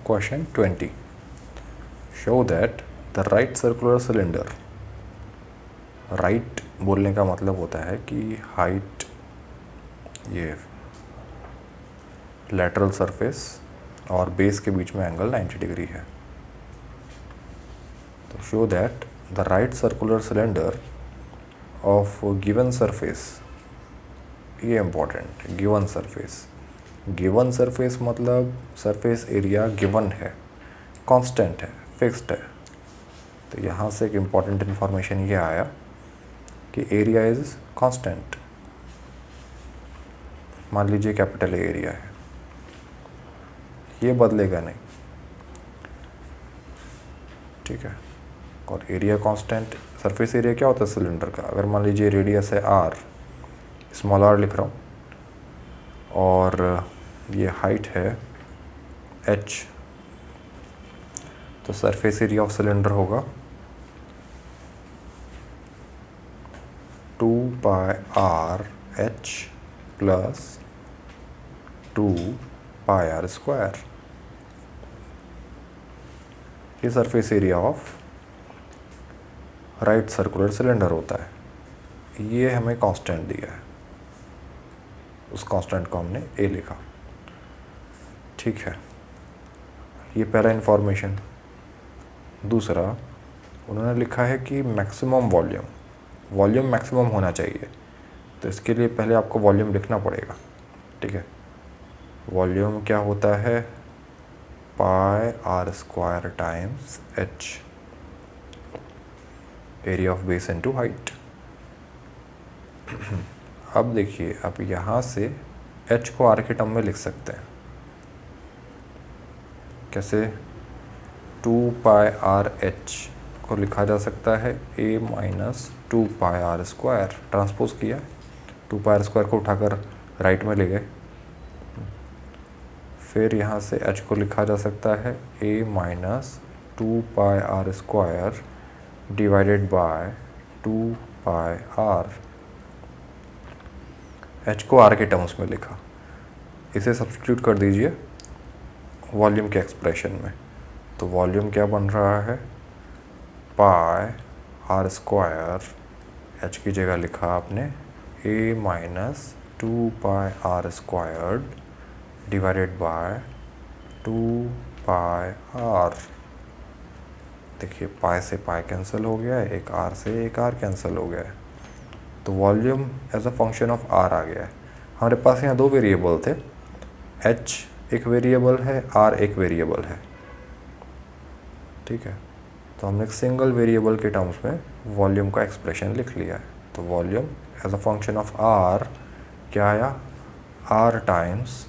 Question 20. Show that the right circular cylinder, right बोलने का मतलब होता है कि हाइट, ये लेटरल सरफेस और बेस के बीच में एंगल 90 डिग्री है. तो show that the right circular cylinder of given surface, ये इम्पॉर्टेंट, गिवन सरफेस मतलब सरफेस एरिया गिवन है, कांस्टेंट है, फिक्स्ड है. तो यहाँ से एक इम्पॉर्टेंट इन्फॉर्मेशन ये आया कि एरिया इज कांस्टेंट. मान लीजिए कैपिटल एरिया है, ये बदलेगा नहीं, ठीक है. और एरिया कांस्टेंट, सरफेस एरिया क्या होता है सिलेंडर का? अगर मान लीजिए रेडियस है आर, स्मॉल आर लिख रहा हूँ, और ये हाइट है एच, तो सरफेस एरिया ऑफ सिलेंडर होगा 2 pi r h plus 2 pi r square. ये surface area of right circular cylinder होता है. ये हमें कांस्टेंट दिया है, उस कांस्टेंट को हमने ए लिखा, ठीक है. ये पहला इन्फॉर्मेशन. दूसरा, उन्होंने लिखा है कि मैक्सिमम वॉल्यूम मैक्सिमम होना चाहिए. तो इसके लिए पहले आपको वॉल्यूम लिखना पड़ेगा, ठीक है. वॉल्यूम क्या होता है? Pi r square times h, area of base into height. अब देखिए, अब यहाँ से h को r के टर्म में लिख सकते हैं. कैसे? 2 पाई आर एच को लिखा जा सकता है a minus 2 pi r square. Transpose किया, 2 पाई आर स्क्वायर को उठाकर राइट में ले गए. फिर यहाँ से h को लिखा जा सकता है a minus 2 pi r square divided by 2 pi r. h को r के टर्म्स में लिखा. इसे सब्स्टिट्यूट कर दीजिए वॉल्यूम के एक्सप्रेशन में. तो वॉल्यूम क्या बन रहा है? पाई आर स्क्वायर, h की जगह लिखा आपने a minus 2 pi r squared divided by 2 pi r. देखिए, पाई से पाई कैंसिल हो गया है, एक आर से एक आर कैंसिल हो गया है. तो volume as a function of r आ गया है. हमारे पास यहाँ दो वेरिएबल थे, h एक वेरिएबल है, r एक वेरिएबल है, ठीक है. तो हमने एक सिंगल वेरिएबल के टर्म्स में वॉल्यूम का एक्सप्रेशन लिख लिया है. तो volume as a function of r क्या आया? r times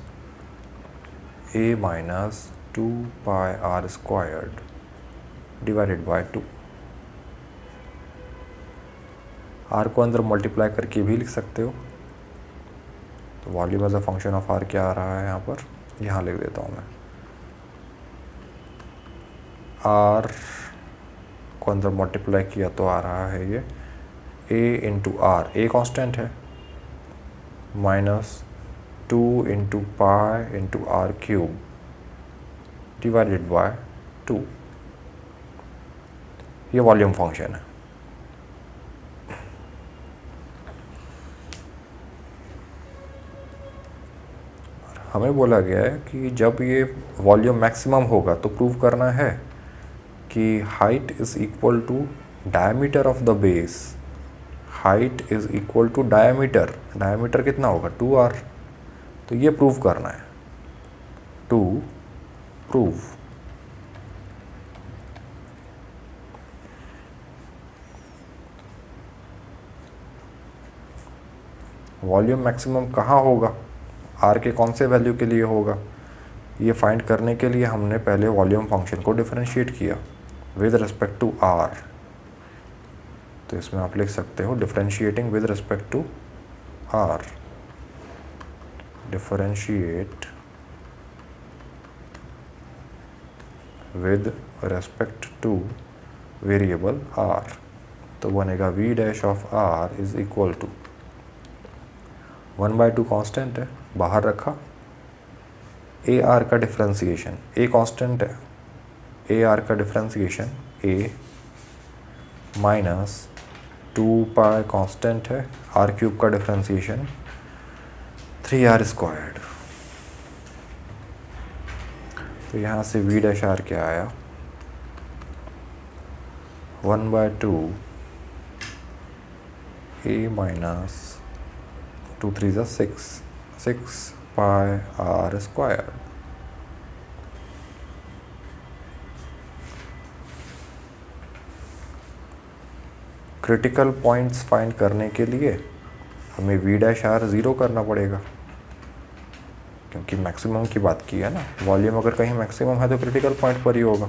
a minus 2 pi r squared divided by 2. r को अंदर मल्टीप्लाई करके भी लिख सकते हो. तो volume as a function of r क्या आ रहा है यहाँ पर? यहाँ लिख देता हूँ मैं. r को अंदर मल्टीप्लाई किया तो आ रहा है ये a into r, a constant है, minus 2 into pi into r cube divided by 2. ये वॉल्यूम फंक्शन है. हमें बोला गया है कि जब ये वॉल्यूम मैक्सिमम होगा तो प्रूव करना है कि height is equal to diameter of the base. Height is equal to diameter. Diameter कितना होगा? 2r. तो ये प्रूव करना है. टू प्रूव वॉल्यूम मैक्सिमम कहाँ होगा, r के कौन से वैल्यू के लिए होगा, ये फाइंड करने के लिए हमने पहले वॉल्यूम फंक्शन को डिफरेंशिएट किया विद रिस्पेक्ट टू r. तो इसमें आप लिख सकते हो differentiating with respect to r. Differentiate with respect to variable r. तो बनेगा v dash of r is equal to 1/2 constant है, बाहर रखा, ए आर का डिफ्रेंसिएशन, ए कांस्टेंट है, ए आर का differentiation a minus 2 pi constant है, r cube का डिफ्रेंसिएशन 3r²। तो यहाँ से v डैश आर क्या आया, 1/2 a minus 2 3 6 pi r²। Critical points find करने के लिए हमें v डैश आर 0 करना पड़ेगा, क्योंकि मैक्सिमम की बात की है ना। वॉल्यूम अगर कहीं मैक्सिमम है तो क्रिटिकल पॉइंट पर ही होगा।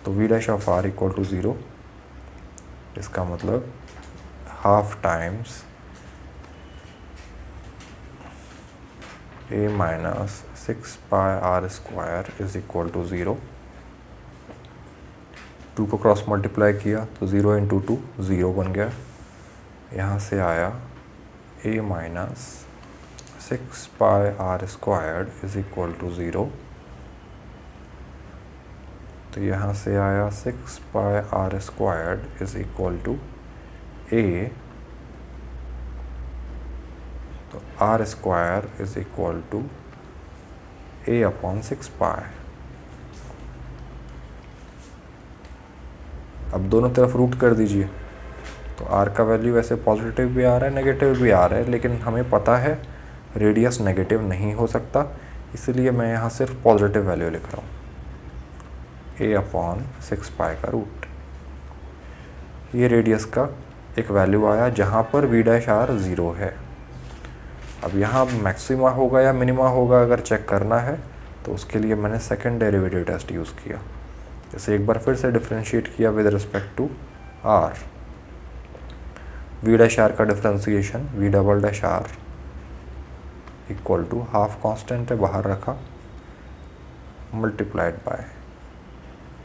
तो v dash of r equal to 0, इसका मतलब half times a minus 6 pi r² is equal to 0। 2 को क्रॉस मल्टीप्लाई किया तो 0 इंटू 2 0 बन गया। यहाँ से आया a minus 6 pi r² is equal to 0। तो यहाँ से आया 6 pi r² is equal to a, तो r² is equal to a upon 6 pi. अब दोनों तरफ रूट कर दीजिए, तो r का वैल्यू वैसे पॉजिटिव भी आ रहा है नेगेटिव भी आ रहा है, लेकिन हमें पता है रेडियस नेगेटिव नहीं हो सकता, इसलिए मैं यहाँ सिर्फ पॉजिटिव वैल्यू लिख रहा हूँ, a अपॉन 6 पाई का रूट। ये रेडियस का एक वैल्यू आया जहाँ पर v डैश आर 0 है। अब यहाँ मैक्सिमा होगा या मिनिमा होगा अगर चेक करना है, तो उसके लिए मैंने सेकंड डेरिवेटिव टेस्ट यूज़ किया। जैसे एक बार फिर से डिफ्रेंशिएट किया with respect to r, v dash r का differentiation v double dash r equal to half constant है बाहर रखा, मल्टीप्लाइड बाय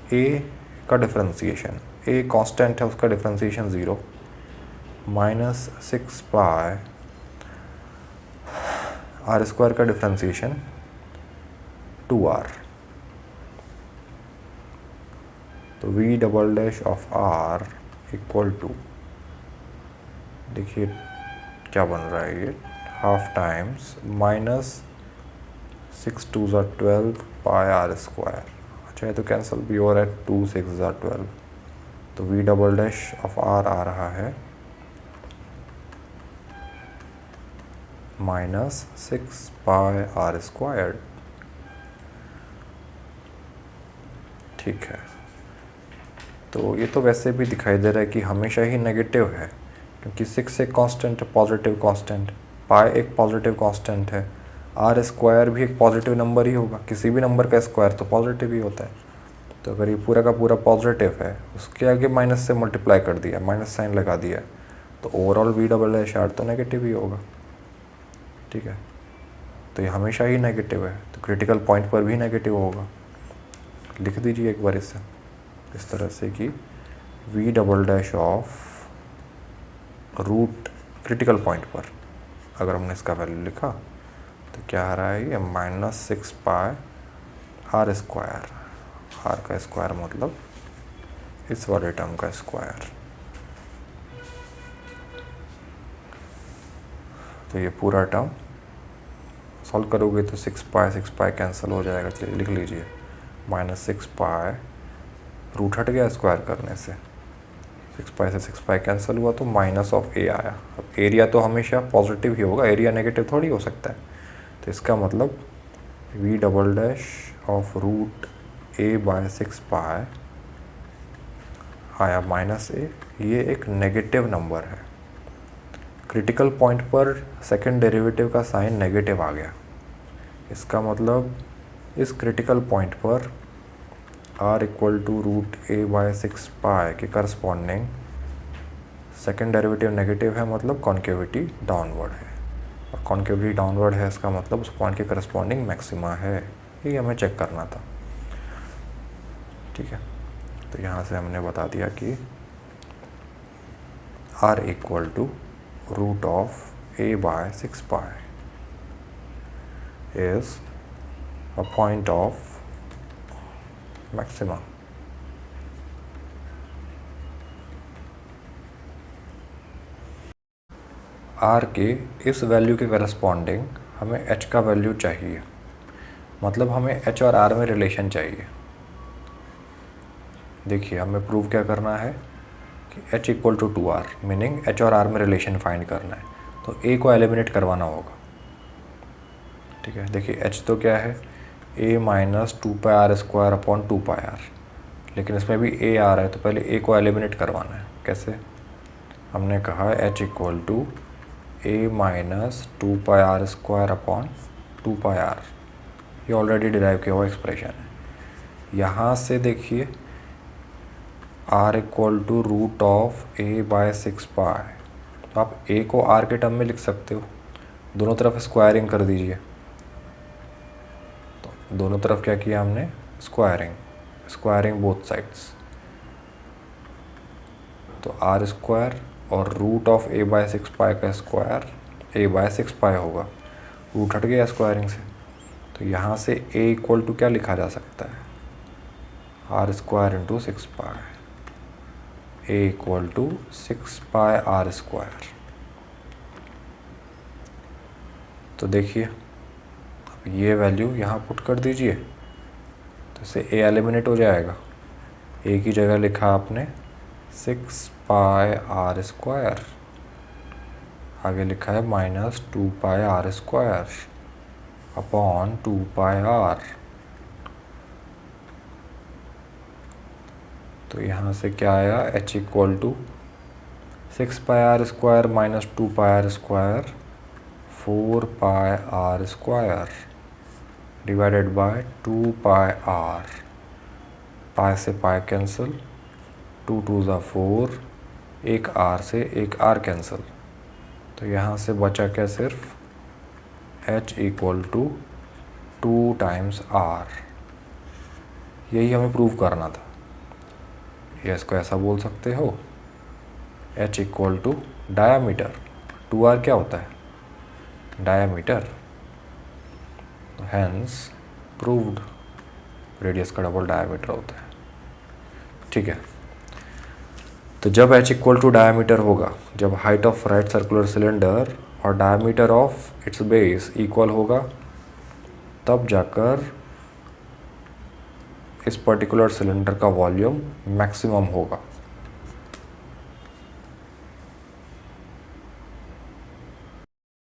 a का डिफ्रेंशिएशन, a कांस्टेंट है उसका डिफ्रेंशिएशन 0 माइनस 6 पाई r² का डिफ्रेंशिएशन 2r। तो v double dash of r equal to, देखिए क्या बन रहा है ये, हाफ टाइम्स माइनस 6 2 12 पाई r²। अच्छा, ये तो कैंसिल भी हो रहा है, 2 6 12। तो v double dash of r आ रहा है माइनस 6 पाई r²। ठीक है, तो ये तो वैसे भी दिखाई दे रहा है कि हमेशा ही नेगेटिव है, क्योंकि 6 एक कांस्टेंट है, पॉजिटिव कांस्टेंट, पाई एक पॉजिटिव कांस्टेंट है, r² भी एक पॉजिटिव नंबर ही होगा, किसी भी नंबर का स्क्वायर तो पॉजिटिव ही होता है। तो अगर ये पूरा का पूरा पॉजिटिव है, उसके आगे माइनस से मल्टीप्लाई कर दिया, माइनस साइन लगा दिया, तो overall v double dash r तो नेगेटिव ही होगा। ठीक है, तो ये हमेशा ही नेगेटिव है, तो क्रिटिकल पॉइंट पर भी नेगेटिव होगा। लिख दीजिए एक बार इसे इस तरह से कि v double dash of root critical point पर अगर हमने इसका वैल्यू लिखा तो क्या आ रहा है, ये माइनस 6 पाई r²। r का स्क्वायर मतलब इस वाले टर्म का स्क्वायर। तो ये पूरा टर्म सॉल्व करोगे तो 6 पाई कैंसिल हो जाएगा। चलिए लिख लीजिए, माइनस 6 पाई, रूट हट गया स्क्वायर करने से, 6 पाई से 6 पाई कैंसिल हुआ तो माइनस ऑफ a आया। अब एरिया तो हमेशा पॉजिटिव ही होगा, एरिया नेगेटिव थोड़ी हो सकता है। तो इसका मतलब v double dash of root a by 6 pi आया माइनस a। ये एक नेगेटिव नंबर है, क्रिटिकल पॉइंट पर सेकंड डेरिवेटिव का साइन नेगेटिव आ गया। इसका मतलब इस क्रिटिकल पॉइंट पर r equal to root a by 6 pi के करस्पॉन्डिंग सेकंड डेरिवेटिव नेगेटिव है, मतलब कॉन्केविटी डाउनवर्ड है। और कॉन्केविटी डाउनवर्ड है, इसका मतलब उस पॉइंट के करस्पॉन्डिंग मैक्सिमा है। ये हमें चेक करना था। ठीक है, तो यहाँ से हमने बता दिया कि r equal to root of a by 6 pi is a point of maxima. R के इस वैल्यू के करस्पॉन्डिंग हमें H का वैल्यू चाहिए, मतलब हमें H और R में रिलेशन चाहिए। देखिए हमें प्रूव क्या करना है कि H equal to 2R, meaning H और R में रिलेशन फाइंड करना है, तो A को एलिमिनेट करवाना होगा। ठीक है, देखिए H तो क्या है, A minus 2πr² upon 2πr, लेकिन इसमें भी A आ रहा है तो पहले A को एलिमिनेट करवाना है। कैसे? हमने कहा H equal to A minus 2πr² upon 2πr, ये ऑलरेडी डिराइव किया हुआ एक्सप्रेशन है। यहाँ से देखिए R equal to root of A/6π, तो आप A को R के टर्म में लिख सकते हो, दोनों तरफ स्क्वायरिंग कर दीजिए। तो दोनों तरफ क्या किया हमने, स्क्वायरिंग बोथ साइड्स, तो R² और रूट ऑफ A/6π का स्क्वायर A/6π होगा, रूट हट गया स्क्वायरिंग से, तो यहाँ से A इक्वल टू क्या लिखा जा सकता है, R² into 6π, A equal to 6πr²। तो देखिए अब ये वैल्यू यहाँ पुट कर दीजिए, तो इससे A एलिमिनेट हो जाएगा। A की जगह लिखा आपने 6πr², आगे लिखा है माइनस 2πr² अपॉन 2πr। तो यहाँ से क्या आया, H equal to 6πr² minus 2πr² 4πr² divided by 2πr, pi से पाई कैंसिल, 2 2 ज़ा 4, एक R से एक R कैंसिल, तो यहाँ से बचा क्या, सिर्फ H equal to 2 times R। यही हमें प्रूव करना था, या इसको ऐसा बोल सकते हो, H equal to diameter, 2R क्या होता है, डायामीटर, हैंस प्रूव्ड रेडियस का डबल डायामीटर होता है। ठीक है, तो जब H इक्वल टू डायामीटर होगा, जब height of right circular cylinder और diameter of its base equal होगा, तब जाकर इस पर्टिकुलर सिलेंडर का वॉल्यूम मैक्सिमम होगा।